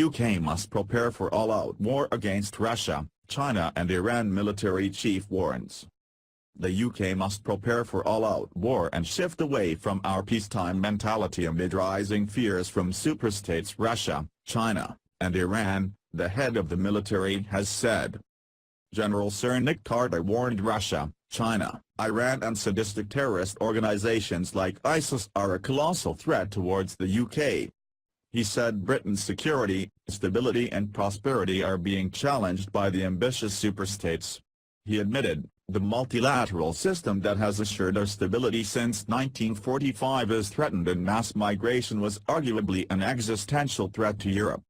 UK must prepare for all-out war against Russia, China and Iran, military chief warns. The UK must prepare for all-out war and shift away from our peacetime mentality amid rising fears from superstates Russia, China, and Iran, the head of the military has said. General Sir Nick Carter warned Russia, China, Iran and sadistic terrorist organizations like ISIS are a colossal threat towards the UK. He said Britain's security, stability and prosperity are being challenged by the ambitious superstates. He admitted, the multilateral system that has assured our stability since 1945 is threatened and mass migration was arguably an existential threat to Europe.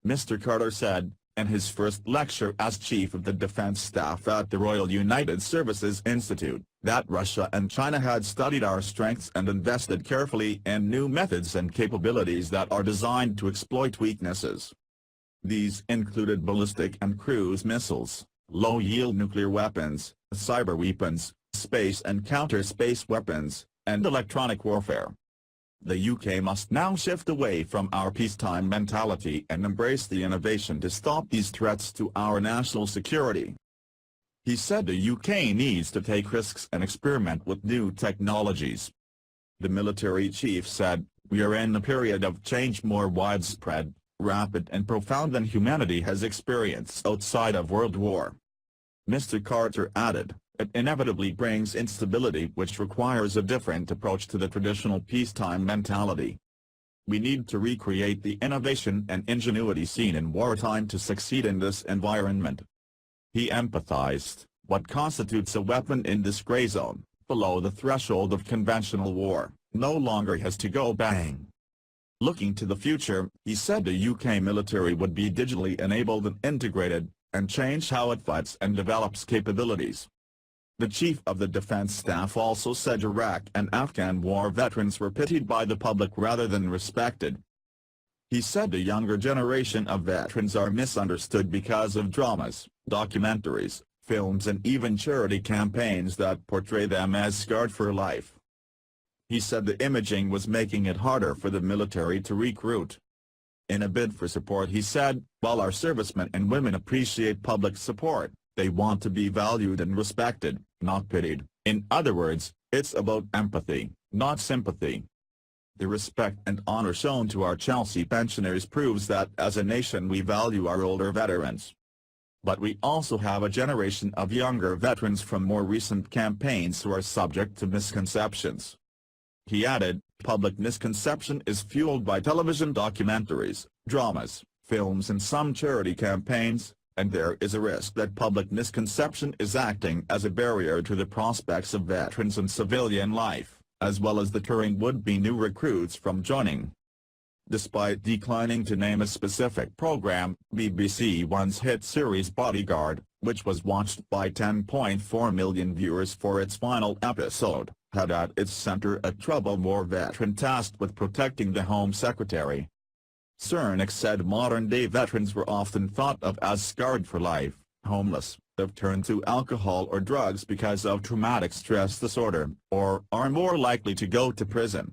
Mr. Carter said, in his first lecture as Chief of the Defence Staff at the Royal United Services Institute, that Russia and China had studied our strengths and invested carefully in new methods and capabilities that are designed to exploit weaknesses. These included ballistic and cruise missiles, low-yield nuclear weapons, cyber weapons, space and counter-space weapons, and electronic warfare. The UK must now shift away from our peacetime mentality and embrace the innovation to stop these threats to our national security. He said the UK needs to take risks and experiment with new technologies. The military chief said, we are in a period of change more widespread, rapid and profound than humanity has experienced outside of World War. Mr. Carter added, it inevitably brings instability which requires a different approach to the traditional peacetime mentality. We need to recreate the innovation and ingenuity seen in wartime to succeed in this environment. He emphasized, what constitutes a weapon in this gray zone, below the threshold of conventional war, no longer has to go bang. Looking to the future, he said the UK military would be digitally enabled and integrated, and change how it fights and develops capabilities. The Chief of the Defense Staff also said Iraq and Afghan war veterans were pitied by the public rather than respected. He said the younger generation of veterans are misunderstood because of dramas, documentaries, films and even charity campaigns that portray them as scarred for life. He said the imaging was making it harder for the military to recruit. In a bid for support, he said, while our servicemen and women appreciate public support, they want to be valued and respected, not pitied. In other words, it's about empathy, not sympathy. The respect and honor shown to our Chelsea pensioners proves that as a nation we value our older veterans. But we also have a generation of younger veterans from more recent campaigns who are subject to misconceptions. He added, public misconception is fueled by television documentaries, dramas, films and some charity campaigns, and there is a risk that public misconception is acting as a barrier to the prospects of veterans and civilian life, as well as deterring would-be new recruits from joining. Despite declining to name a specific program, BBC One's hit series Bodyguard, which was watched by 10.4 million viewers for its final episode, had at its center a troubled war veteran tasked with protecting the Home Secretary. Cernak said modern-day veterans were often thought of as scarred for life, homeless, have turned to alcohol or drugs because of traumatic stress disorder, or are more likely to go to prison.